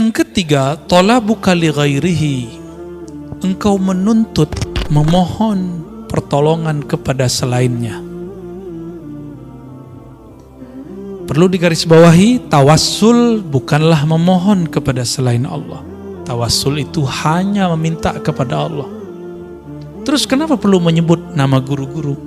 Yang ketiga, talabuka li ghairihi, engkau menuntut, memohon pertolongan kepada selainnya. Perlu digarisbawahi, tawassul bukanlah memohon kepada selain Allah. Tawassul itu hanya meminta kepada Allah. Terus kenapa perlu menyebut nama guru-guru?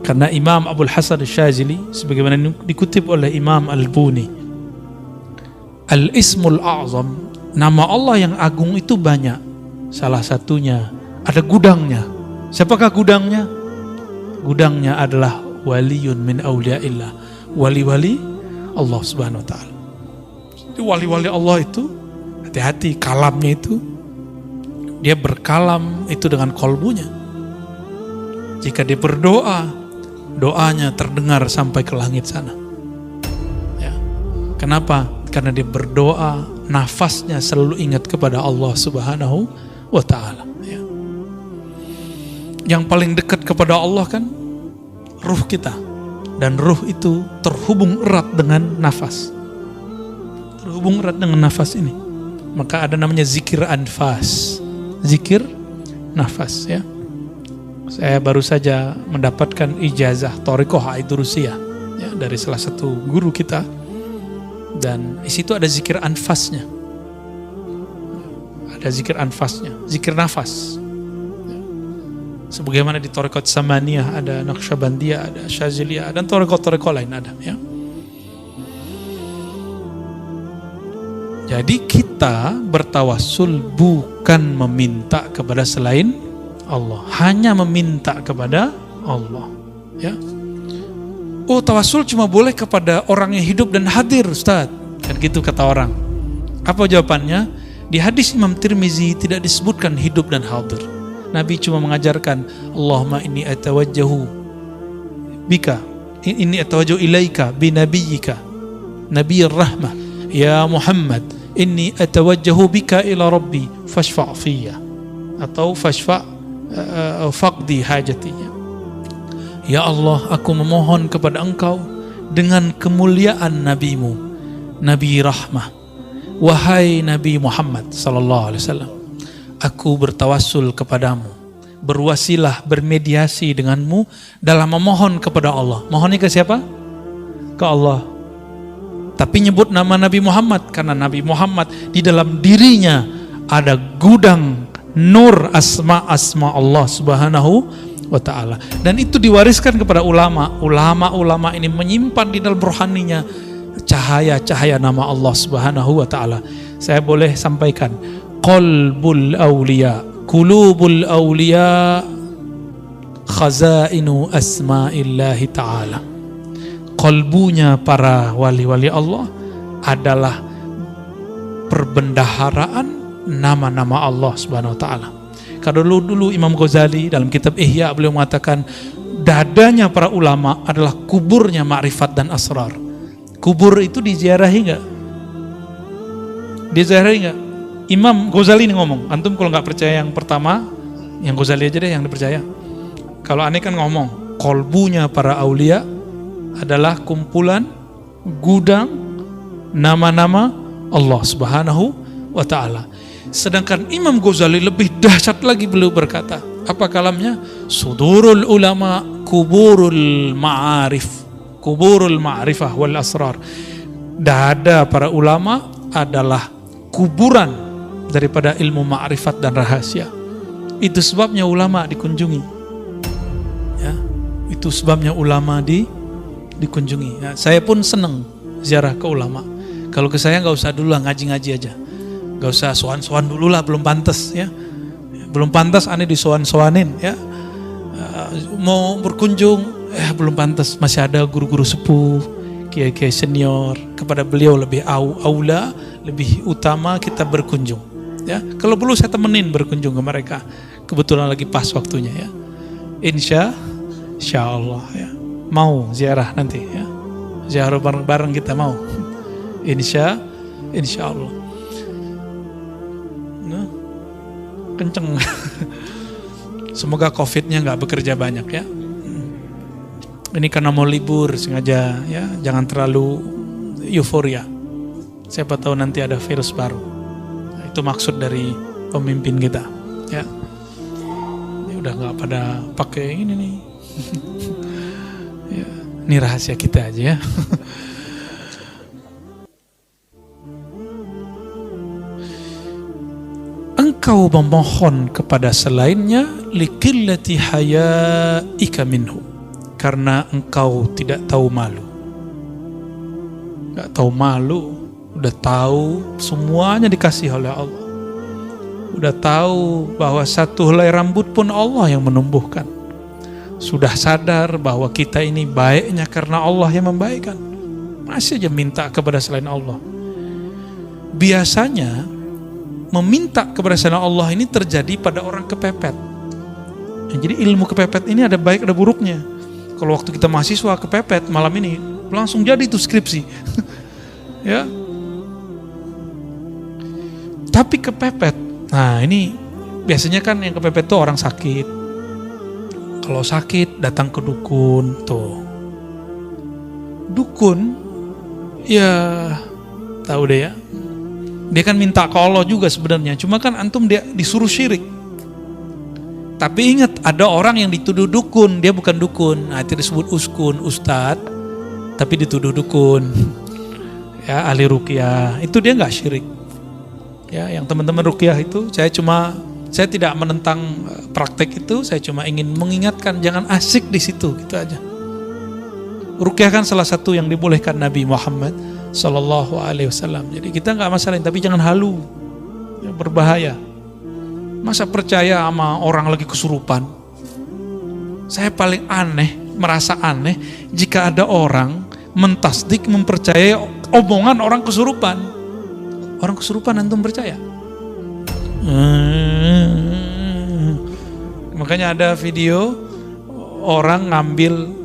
Karena Imam Abul Hasan Asy-Syadzili, sebagaimana dikutip oleh Imam Al-Buni, Al-Ismul A'zam, nama Allah yang agung itu banyak. Salah satunya ada gudangnya. Siapakah gudangnya? Gudangnya adalah waliyun min awliyaillah, wali-wali Allah Subhanahu wa taala. Jadi wali-wali Allah itu hati-hati, kalamnya itu dia berkalam itu dengan kolbunya. Jika dia berdoa, doanya terdengar sampai ke langit sana. Ya. Kenapa? Karena dia berdoa, nafasnya selalu ingat kepada Allah Subhanahu wa ta'ala. Ya. Yang paling dekat kepada Allah kan ruh kita. Dan ruh itu terhubung erat dengan nafas. Terhubung erat dengan nafas ini. Maka ada namanya zikir anfas. Zikir nafas, ya. Saya baru saja mendapatkan ijazah Thariqah Aidurusiyah, ya, dari salah satu guru kita. Dan di situ ada zikir anfasnya. Ada zikir anfasnya, zikir nafas. Sebagaimana di Thariqat Samaniyah ada Naqsyabandiyah, ada Syadziliyah, dan thariqah-thariqah lain ada, ya. Jadi kita bertawassul bukan meminta kepada selain Allah, hanya meminta kepada Allah, ya. Oh, tawassul cuma boleh kepada orang yang hidup dan hadir, Ustaz. Kan gitu kata orang. Apa jawabannya? Di hadis Imam Tirmizi tidak disebutkan hidup dan hadir. Nabi cuma mengajarkan, Allahumma inni atawajjahu bika, inni atawajjahu ilaika binabiyyika nabiyyir rahmah ya Muhammad, inni atawajjahu bika ila rabbi fashfa' fiyya, atau fashfa' faqdi hajatinya. Ya Allah, aku memohon kepada Engkau dengan kemuliaan Nabimu, Nabi Rahmah. Wahai Nabi Muhammad sallallahu alaihi wasallam, aku bertawassul kepadamu, berwasilah, bermediasi denganmu dalam memohon kepada Allah. Mohonnya ke siapa? Ke Allah. Tapi nyebut nama Nabi Muhammad karena Nabi Muhammad di dalam dirinya ada gudang nur asma-asma Allah Subhanahu wa ta'ala. Dan itu diwariskan kepada ulama. Ulama-ulama ini menyimpan di dalam rohaninya cahaya-cahaya nama Allah Subhanahu wa ta'ala. Saya boleh sampaikan, qalbul awliya, qulubul awliya khazainu asma'illahi ta'ala. Qalbunya para wali-wali Allah adalah perbendaharaan nama-nama Allah Subhanahu wa ta'ala. Kalau dulu Imam Ghazali dalam kitab Ihya beliau mengatakan dadanya para ulama adalah kuburnya ma'rifat dan asrar. Kubur itu diziarahi enggak? Diziarahi enggak? Imam Ghazali ini ngomong. Antum kalau enggak percaya yang pertama, yang Ghazali aja deh yang dipercaya. Kalau aneh kan ngomong, kolbunya para aulia adalah kumpulan gudang nama-nama Allah Subhanahu wa ta'ala. Sedangkan Imam Ghazali lebih dahsyat lagi, beliau berkata, apa kalamnya? Sudurul ulama kuburul ma'arif, kuburul ma'rifah wal asrar. Dada para ulama adalah kuburan daripada ilmu ma'rifat dan rahasia. Itu sebabnya ulama dikunjungi, ya. Itu sebabnya ulama dikunjungi, ya. Saya pun senang ziarah ke ulama. Kalau ke saya nggak usah dulu lah, ngaji-ngaji aja. Gak usah soan-soan dulu lah, belum pantas, ya. Belum pantas aneh disoan-soanin, ya. Mau berkunjung, belum pantas, masih ada guru-guru sepuh, kiai-kiai senior. Kepada beliau lebih aula, lebih utama kita berkunjung, ya. Kalau perlu saya temenin berkunjung ke mereka, kebetulan lagi pas waktunya, ya. Insya Allah, ya. Mau ziarah nanti, ya. Ziarah bareng-bareng kita mau. Insya Allah. Kenceng. Semoga COVID-nya nggak bekerja banyak, ya. Ini karena mau libur sengaja, ya. Jangan terlalu euforia. Siapa tahu nanti ada virus baru. Nah, itu maksud dari pemimpin kita. Ya, ini udah nggak pada pakai ini nih. Ya, ini rahasia kita aja ya. Engkau memohon kepada selainnya liqillati hayaika minhu, karena engkau tidak tahu malu. Gak tahu malu, udah tahu semuanya dikasih oleh Allah. Udah tahu bahwa satu helai rambut pun Allah yang menumbuhkan. Sudah sadar bahwa kita ini baiknya karena Allah yang membaikkan. Masih aja minta kepada selain Allah. Biasanya meminta kepada selain Allah ini terjadi pada orang kepepet. Jadi ilmu kepepet ini ada baik ada buruknya. Kalau waktu kita mahasiswa kepepet malam ini langsung jadi itu skripsi. Ya. Tapi kepepet. Nah, ini biasanya kan yang kepepet itu orang sakit. Kalau sakit datang ke dukun tuh. Dukun ya tahu deh ya. Dia kan minta ke Allah juga sebenarnya. Cuma kan antum dia disuruh syirik. Tapi ingat, ada orang yang dituduh dukun, dia bukan dukun. Nah, itu disebut uskun, ustadz, tapi dituduh dukun. Ya, ahli ruqyah. Itu dia nggak syirik. Ya, yang teman-teman ruqyah itu, saya tidak menentang praktek itu, saya cuma ingin mengingatkan jangan asik di situ, gitu aja. Ruqyah kan salah satu yang dibolehkan Nabi Muhammad Sallallahu Alaihi Wasallam. Jadi kita nggak masalahin, tapi jangan halu, ya, berbahaya. Masa percaya sama orang lagi kesurupan? Saya paling merasa aneh jika ada orang mentasdik, mempercayai omongan orang kesurupan. Orang kesurupan antum percaya? Makanya ada video orang ngambil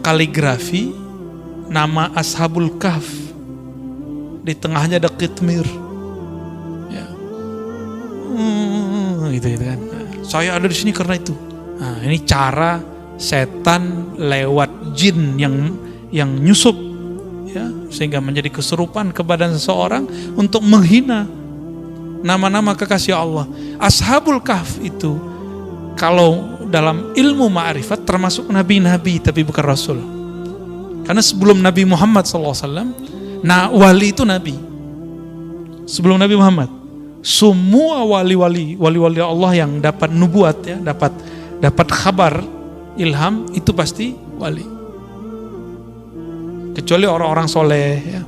kaligrafi nama Ashabul Kahf, di tengahnya ada kitmir, ya. Gitu kan. Saya ada di sini karena itu. Nah, ini cara setan lewat jin yang nyusup, ya, sehingga menjadi kesurupan ke badan seseorang untuk menghina nama-nama kekasih Allah. Ashabul Kahf itu kalau dalam ilmu ma'rifat termasuk nabi-nabi tapi bukan rasul. Karena sebelum Nabi Muhammad SAW, nah wali itu nabi. Sebelum Nabi Muhammad, semua wali-wali Allah yang dapat nubuat, ya, dapat kabar ilham itu pasti wali. Kecuali orang-orang soleh, ya.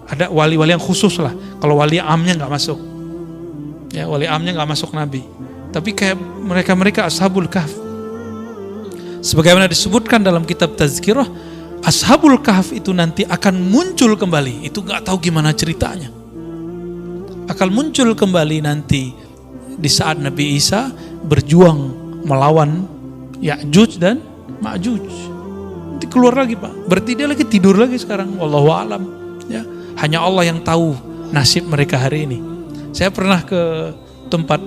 Ada wali-wali yang khusus lah. Kalau wali amnya nggak masuk, ya, wali amnya nggak masuk nabi. Tapi kayak mereka Ashabul Kahf, sebagaimana disebutkan dalam kitab Tazkirah, Ashabul Kahf itu nanti akan muncul kembali. Itu gak tahu gimana ceritanya. Akan muncul kembali nanti di saat Nabi Isa berjuang melawan Ya'juj dan Ma'juj. Nanti keluar lagi, Pak. Berarti dia lagi tidur lagi sekarang. Wallahu a'lam. Ya, hanya Allah yang tahu nasib mereka hari ini. Saya pernah ke tempat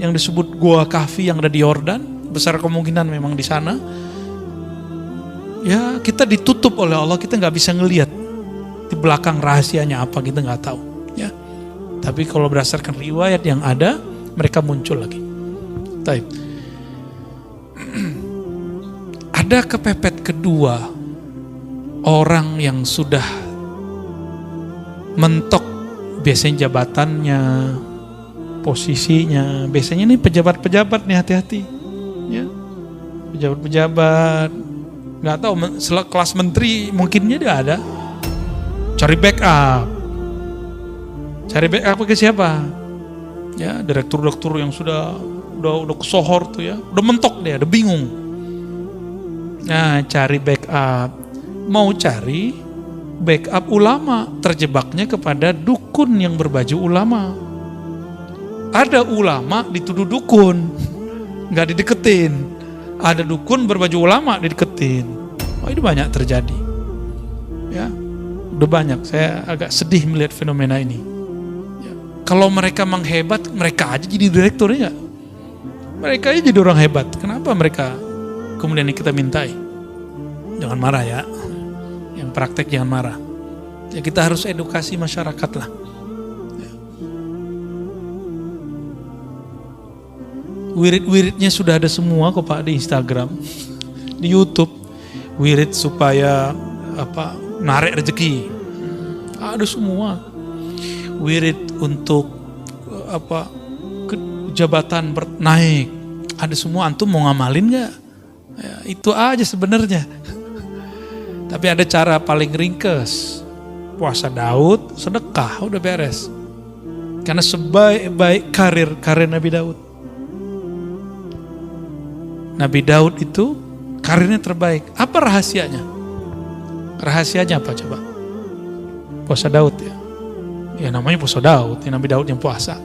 yang disebut Gua Kahfi yang ada di Yordan. Besar kemungkinan memang di sana. Ya, kita ditutup oleh Allah, kita nggak bisa ngelihat di belakang rahasianya apa, kita nggak tahu, ya. Tapi kalau berdasarkan riwayat yang ada, mereka muncul lagi. Taib. Ada kepepet kedua, orang yang sudah mentok biasanya jabatannya, posisinya. Biasanya nih pejabat-pejabat nih, hati-hati, ya. Pejabat-pejabat nggak tahu, kelas menteri mungkinnya dia ada. Cari backup ke siapa? Ya, direktur yang sudah kesohor tuh, ya, udah mentok dia, udah bingung. Nah, cari backup, mau cari backup ulama, terjebaknya kepada dukun yang berbaju ulama. Ada ulama dituduh dukun, nggak dideketin. Ada dukun berbaju ulama dideketin. Oh, ini banyak terjadi, ya, udah banyak. Saya agak sedih melihat fenomena ini, ya. Kalau mereka menghebat, mereka aja jadi direkturnya. Mereka aja jadi orang hebat. Kenapa mereka kemudian kita mintai? Jangan marah, ya. Yang praktek jangan marah. Ya kita harus edukasi masyarakat lah. Wirid-wiridnya sudah ada semua kok Pak di Instagram, di YouTube. Wirid supaya narik rezeki, ada semua. Wirid untuk jabatan naik, ada semua. Antum mau ngamalin nggak? Ya, itu aja sebenarnya. Tapi ada cara paling ringkes. Puasa Daud, sedekah, udah beres. Karena sebaik-baik karir Nabi Daud. Nabi Daud itu karirnya terbaik. Apa rahasianya? Rahasianya apa coba? Puasa Daud ya. Ya namanya puasa Daud, ya Nabi Daud yang puasa.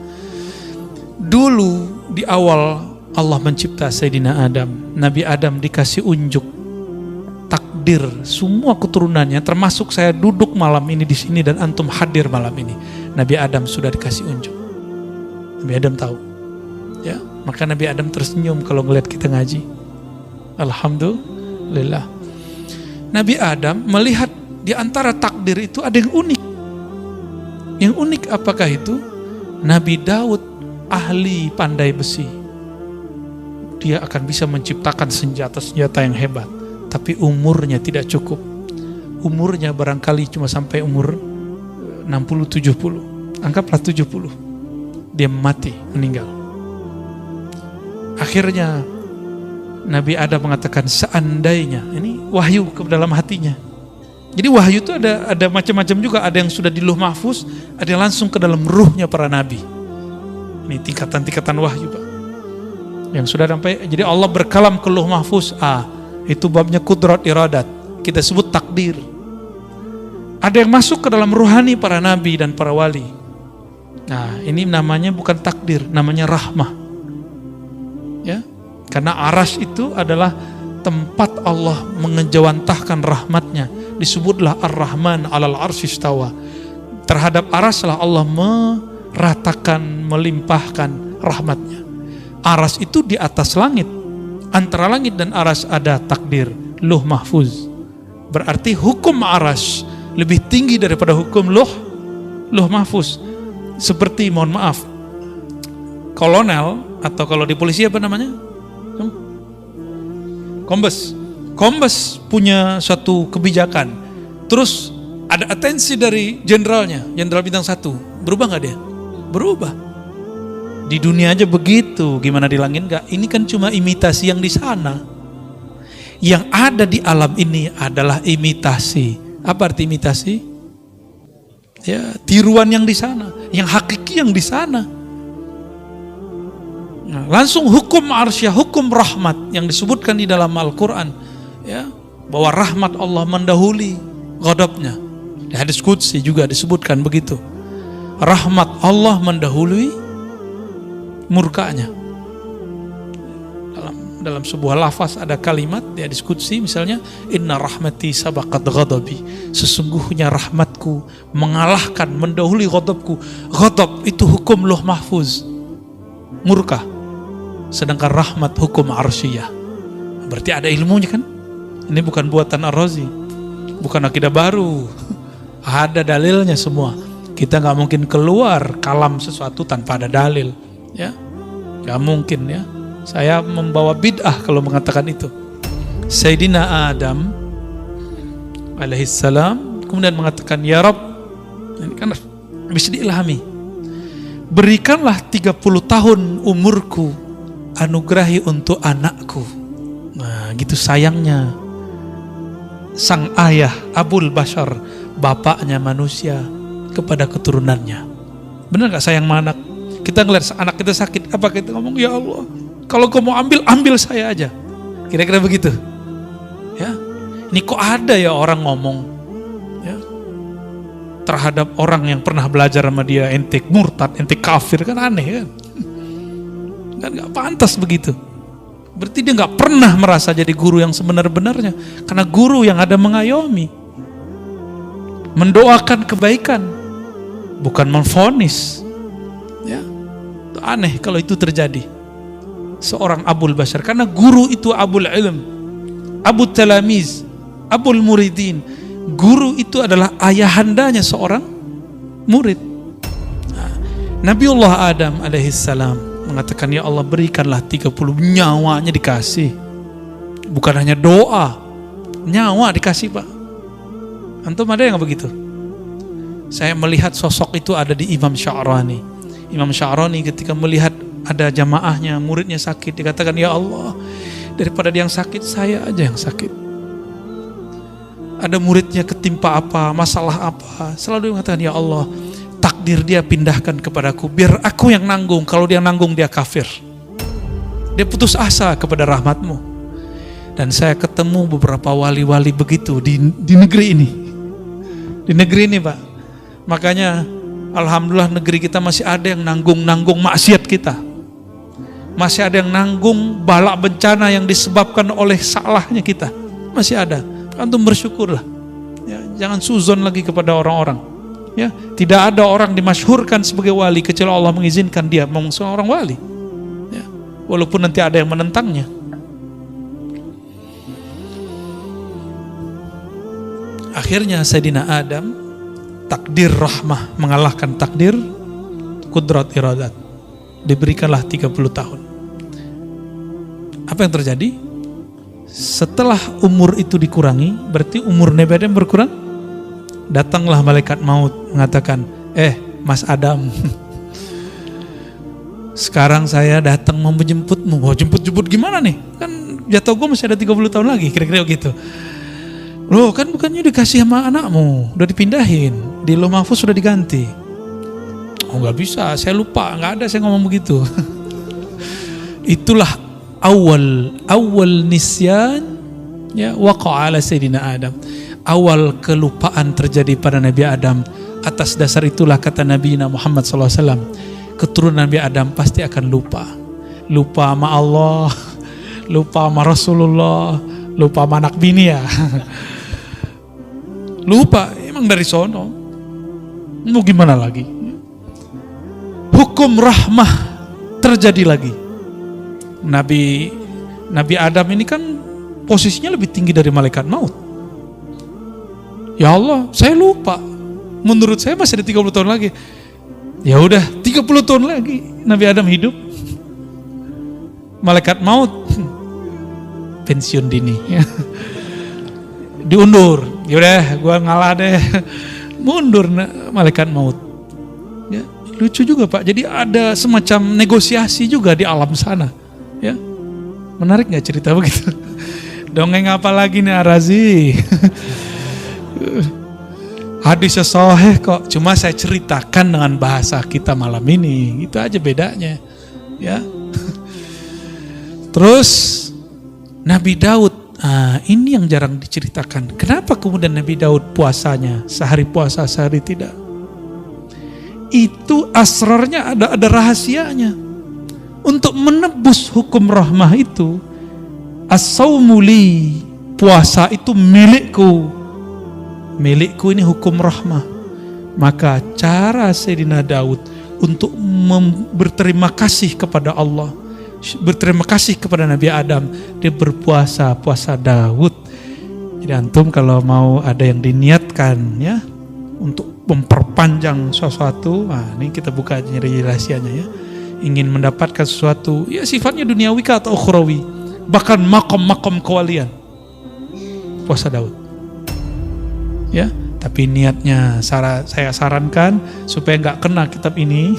Dulu di awal Allah mencipta Sayyidina Adam. Nabi Adam dikasih unjuk takdir semua keturunannya, termasuk saya duduk malam ini di sini dan antum hadir malam ini. Nabi Adam sudah dikasih unjuk. Nabi Adam tahu. Ya, maka Nabi Adam tersenyum kalau ngelihat kita ngaji. Alhamdulillah. Nabi Adam melihat di antara takdir itu ada yang unik. Yang unik apakah itu? Nabi Daud ahli pandai besi. Dia akan bisa menciptakan senjata-senjata yang hebat. Tapi umurnya tidak cukup. Umurnya barangkali cuma sampai umur 60-70. Anggaplah 70. Dia mati, meninggal. Akhirnya Nabi Adam mengatakan seandainya, ini wahyu ke dalam hatinya. Jadi wahyu itu ada macam-macam juga, ada yang sudah di Lauh Mahfuz, ada yang langsung ke dalam ruhnya para nabi. Ini tingkatan-tingkatan wahyu, Pak. Yang sudah sampai, jadi Allah berkalam ke Lauh Mahfuz, itu babnya kudrat iradat, kita sebut takdir. Ada yang masuk ke dalam ruhani para nabi dan para wali. Nah, ini namanya bukan takdir, namanya rahmah. Ya, karena arsy itu adalah tempat Allah mengejawantahkan rahmatnya. Disebutlah Ar-Rahman 'alal arsy istawa. Terhadap arsy lah Allah meratakan, melimpahkan rahmatnya. Arsy itu di atas langit. Antara langit dan arsy ada takdir, Lauh Mahfuz. Berarti hukum arsy lebih tinggi daripada hukum Lauh Mahfuz. Seperti, mohon maaf, kolonel, atau kalau di polisi apa namanya? Kombes punya suatu kebijakan. Terus ada atensi dari jenderalnya, jenderal bintang 1. Berubah nggak dia? Berubah. Di dunia aja begitu, gimana di langit nggak? Ini kan cuma imitasi yang di sana. Yang ada di alam ini adalah imitasi. Apa arti imitasi? Ya, tiruan yang di sana, yang hakiki yang di sana. Nah, langsung hukum arsyah, hukum rahmat yang disebutkan di dalam Al-Quran, ya, bahwa rahmat Allah mendahului ghadabnya. Di hadis qudsi juga disebutkan begitu. Rahmat Allah mendahului murkanya. Dalam sebuah lafaz ada kalimat di hadis qudsi, misalnya inna rahmati sabaqat ghadabi, sesungguhnya rahmatku mengalahkan, mendahului ghadabku. Ghadab itu hukum Lauh Mahfuz, murka. Sedangkan rahmat hukum arsyiyah. Berarti ada ilmunya kan? Ini bukan buatan Ar-Razi, bukan akidah baru. Ada dalilnya semua. Kita nggak mungkin keluar kalam sesuatu tanpa ada dalil, ya, nggak mungkin ya. Saya membawa bid'ah kalau mengatakan itu. Sayyidina Adam alaihissalam kemudian mengatakan, ya Rabb, ini kan bisa diilhami, berikanlah 30 tahun umurku, anugerahi untuk anakku. Nah, gitu sayangnya sang ayah Abul Bashar, bapaknya manusia, kepada keturunannya. Benar gak sayang sama anak? Kita ngeliat anak kita sakit, apa kita ngomong, ya Allah, kalau kau mau ambil saya aja. Kira-kira begitu. Ya, ini kok ada ya orang ngomong, ya, terhadap orang yang pernah belajar sama dia, ente murtad, ente kafir, kan aneh kan? Kan nggak pantas begitu. Berarti dia nggak pernah merasa jadi guru yang sebenar-benarnya, karena guru yang ada mengayomi, mendoakan kebaikan, bukan memvonis. Ya, itu aneh kalau itu terjadi. Seorang Abul Bashar, karena guru itu Abul Ilm, Abu Talamiz, Abul Muridin, Guru itu adalah ayahandanya seorang murid. Nabiullah Adam alaihissalam mengatakan, ya Allah berikanlah 30, nyawanya dikasih. Bukan hanya doa, nyawa dikasih Pak. Antum ada yang begitu? Saya melihat sosok itu ada di Imam Sya'rani. Imam Sya'rani ketika melihat ada jamaahnya, muridnya sakit, dikatakan, ya Allah, daripada dia yang sakit, saya aja yang sakit. Ada muridnya ketimpa apa, masalah apa, selalu mengatakan, ya Allah, takdir dia pindahkan kepadaku, biar aku yang nanggung. Kalau dia nanggung, dia kafir. Dia putus asa kepada rahmatmu. Dan saya ketemu beberapa wali-wali begitu di negeri ini. Di negeri ini Pak. Makanya alhamdulillah negeri kita masih ada yang nanggung maksiat kita. Masih ada yang nanggung bala bencana yang disebabkan oleh salahnya kita. Masih ada. Antum bersyukurlah. Ya, jangan suzon lagi kepada orang-orang. Ya, tidak ada orang dimasyhurkan sebagai wali kecuali Allah mengizinkan dia memang seorang wali. Ya, walaupun nanti ada yang menentangnya. Akhirnya Sayyidina Adam, takdir rahmah mengalahkan takdir kudrat iradat. Diberikanlah 30 tahun. Apa yang terjadi? Setelah umur itu dikurangi, berarti umur Nabi Adam berkurang. Datanglah malaikat maut mengatakan, Mas Adam, sekarang saya datang mau menjemputmu. Oh, jemput gimana nih? Kan jatuh gue masih ada 30 tahun lagi, kira-kira gitu. Loh, kan bukannya dikasih sama anakmu, udah dipindahin, di Lauh Mahfuz sudah diganti. Oh, nggak bisa, saya lupa, nggak ada saya ngomong begitu. Itulah awal nisyan, ya, waqa ala Sayyidina Adam. Awal kelupaan terjadi pada Nabi Adam. Atas dasar itulah kata Nabi Muhammad SAW, keturunan Nabi Adam pasti akan lupa. Lupa sama Allah, lupa sama Rasulullah, lupa sama anak bini ya. Lupa, emang dari sono. Mau gimana lagi? Hukum rahmah terjadi lagi. Nabi Adam ini kan posisinya lebih tinggi dari malaikat maut. Ya Allah, saya lupa. Menurut saya masih ada 30 tahun lagi. Ya udah, 30 tahun lagi Nabi Adam hidup. Malaikat maut pensiun dini. Diundur. Ya udah, gua ngalah deh. Mundur malaikat maut. Ya, lucu juga Pak. Jadi ada semacam negosiasi juga di alam sana. Ya, menarik nggak cerita begitu? Dongeng apa lagi nih Arazi? Hadisnya sahih kok. Cuma saya ceritakan dengan bahasa kita malam ini. Itu aja bedanya. Ya. Terus Nabi Daud. Ini yang jarang diceritakan. Kenapa kemudian Nabi Daud puasanya sehari puasa, sehari tidak? Itu asrarnya ada rahasianya. Untuk menebus hukum rahmah itu, as-saumu li, puasa itu milikku. Milikku ini hukum rahmah. Maka cara Sayyidina Daud untuk berterima kasih kepada Allah, berterima kasih kepada Nabi Adam, dia berpuasa, puasa Daud. Jadi antum kalau mau ada yang diniatkan ya untuk memperpanjang sesuatu, ini kita buka nyari rahasianya ya. Ingin mendapatkan sesuatu ya sifatnya duniawi atau ukhrawi, bahkan makom kewalian, puasa Daud. Ya, tapi niatnya saya sarankan supaya nggak kena kitab ini.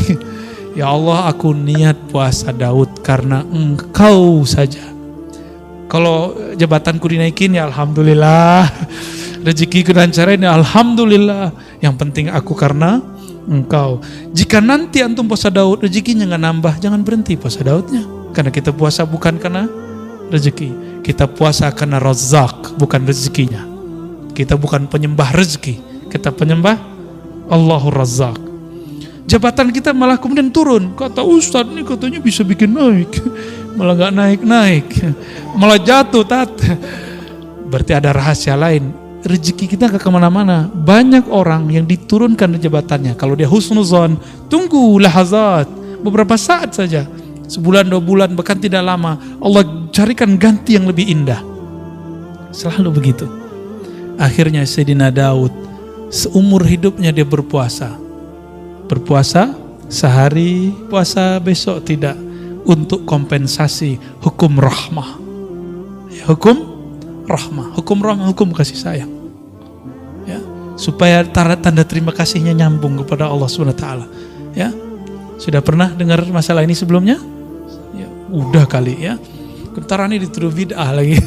Ya Allah, aku niat puasa Daud karena Engkau saja. Kalau jabatanku dinaikin ya alhamdulillah, rezekiku dilancarin ya alhamdulillah. Yang penting aku karena Engkau. Jika nanti antum puasa Daud rezekinya nggak nambah, jangan berhenti puasa Daudnya. Karena kita puasa bukan karena rezeki, kita puasa karena Razzaq, bukan rezekinya. Kita bukan penyembah rezeki, kita penyembah Allahur Razzaq. Jabatan kita malah kemudian turun. Kata Ustadz ini katanya bisa bikin naik, malah gak naik-naik, malah jatuh tat. Berarti ada rahasia lain. Rezeki kita gak kemana-mana. Banyak orang yang diturunkan jabatannya. Kalau dia husnuzon, tunggu lahazat, beberapa saat saja, sebulan 2 bulan bahkan tidak lama, Allah carikan ganti yang lebih indah. Selalu begitu. Akhirnya Sayyidina Daud seumur hidupnya dia berpuasa. Berpuasa sehari, puasa besok tidak, untuk kompensasi hukum rahmah. Ya, hukum rahmah, hukum kasih sayang. Ya, supaya tanda terima kasihnya nyambung kepada Allah SWT. Ya, sudah pernah dengar masalah ini sebelumnya? Ya, udah kali ya. Bentar ini dituduh bid'ah lagi.